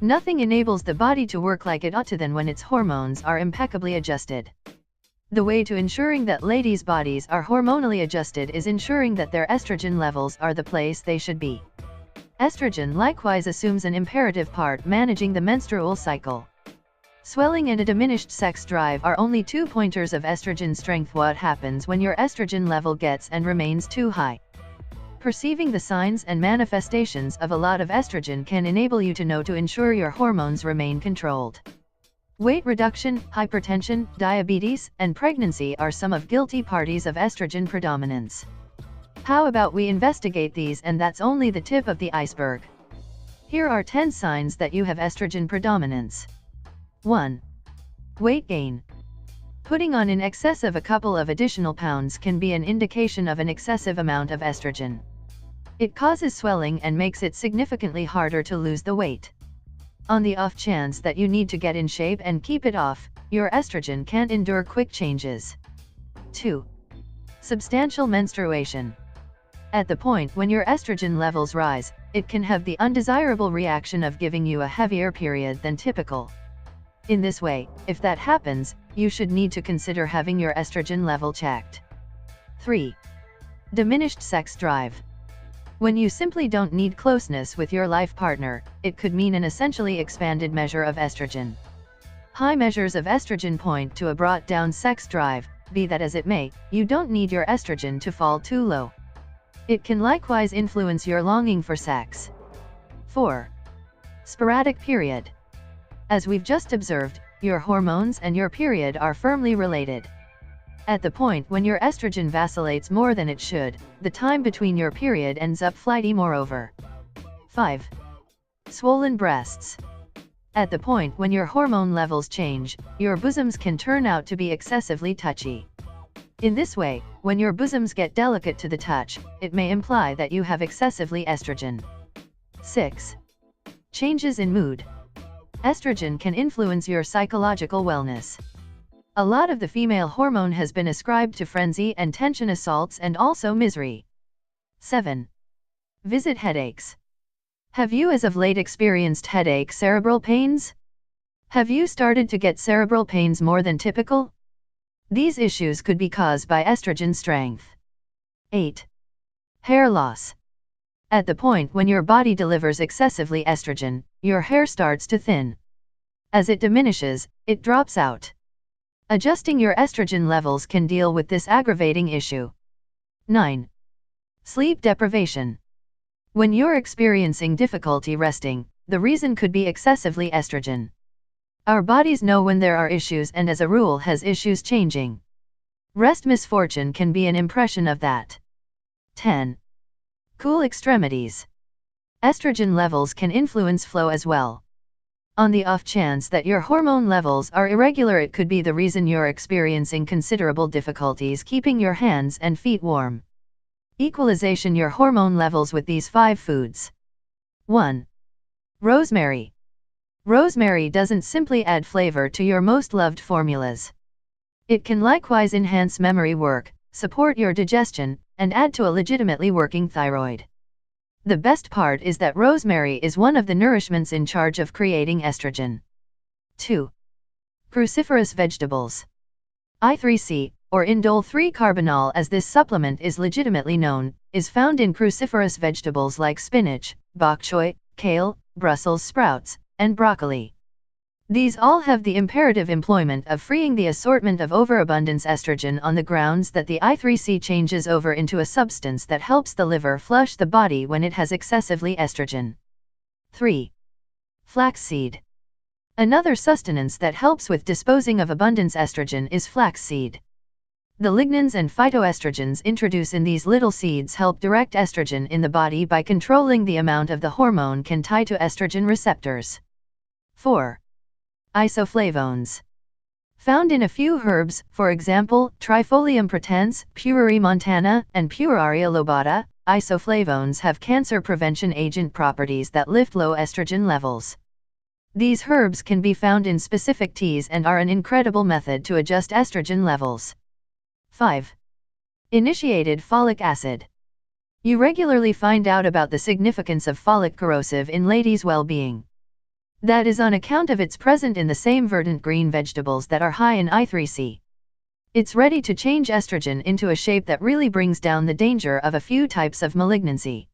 Nothing enables the body to work like it ought to than when its hormones are impeccably adjusted. The way to ensuring that ladies' bodies are hormonally adjusted is ensuring that their estrogen levels are the place they should be. Estrogen likewise assumes an imperative part managing the menstrual cycle. Swelling and a diminished sex drive are only 2 pointers of estrogen strength. What happens when your estrogen level gets and remains too high? Perceiving the signs and manifestations of a lot of estrogen can enable you to know to ensure your hormones remain controlled. Weight reduction, hypertension, diabetes, and pregnancy are some of guilty parties of estrogen predominance. How about we investigate these, and that's only the tip of the iceberg. Here are 10 signs that you have estrogen predominance. 1. Weight gain. Putting on in excess of a couple of additional pounds can be an indication of an excessive amount of estrogen. It causes swelling and makes it significantly harder to lose the weight. On the off chance that you need to get in shape and keep it off, your estrogen can't endure quick changes. 2. Substantial menstruation. At the point when your estrogen levels rise, it can have the undesirable reaction of giving you a heavier period than typical. In this way, if that happens, you should need to consider having your estrogen level checked. 3. Diminished sex drive. When you simply don't need closeness with your life partner, it could mean an essentially expanded measure of estrogen. High measures of estrogen point to a brought-down sex drive. Be that as it may, you don't need your estrogen to fall too low. It can likewise influence your longing for sex. 4. Sporadic period. As we've just observed, your hormones and your period are firmly related. At the point when your estrogen vacillates more than it should, the time between your period ends up flighty moreover. 5. Swollen breasts. At the point when your hormone levels change, your bosoms can turn out to be excessively touchy. In this way, when your bosoms get delicate to the touch, it may imply that you have excessively estrogen. 6. Changes in mood. Estrogen can influence your psychological wellness. A lot of the female hormone has been ascribed to frenzy and tension assaults and also misery. 7. Visit headaches. Have you as of late experienced headache cerebral pains? Have you started to get cerebral pains more than typical? These issues could be caused by estrogen strength. 8. Hair loss. At the point when your body delivers excessively estrogen, your hair starts to thin. As it diminishes, it drops out. Adjusting your estrogen levels can deal with this aggravating issue. 9. Sleep deprivation. When you're experiencing difficulty resting, the reason could be excessively estrogen. Our bodies know when there are issues and as a rule has issues changing. Rest misfortune can be an impression of that. 10. Cool extremities. Estrogen levels can influence flow as well. On the off chance that your hormone levels are irregular, it could be the reason you're experiencing considerable difficulties keeping your hands and feet warm. Equalization your hormone levels with these 5 foods. 1. Rosemary. Rosemary doesn't simply add flavor to your most loved formulas. It can likewise enhance memory work, support your digestion, and add to a legitimately working thyroid. The best part is that rosemary is one of the nourishments in charge of creating estrogen. 2. Cruciferous vegetables. I3C, or indole 3-carbinol as this supplement is legitimately known, is found in cruciferous vegetables like spinach, bok choy, kale, Brussels sprouts, and broccoli. These all have the imperative employment of freeing the assortment of overabundance estrogen on the grounds that the I3C changes over into a substance that helps the liver flush the body when it has excessively estrogen. 3. Flaxseed. Another sustenance that helps with disposing of abundance estrogen is flaxseed. The lignans and phytoestrogens introduced in these little seeds help direct estrogen in the body by controlling the amount of the hormone can tie to estrogen receptors. 4. Isoflavones. Found in a few herbs, for example, Trifolium pratense, Pueri montana, and Pueraria lobata, isoflavones have cancer prevention agent properties that lift low estrogen levels. These herbs can be found in specific teas and are an incredible method to adjust estrogen levels. 5. Initiated folic acid. You regularly find out about the significance of folic corrosive in ladies' well-being. That is on account of it's present in the same verdant green vegetables that are high in I3C. It's ready to change estrogen into a shape that really brings down the danger of a few types of malignancy.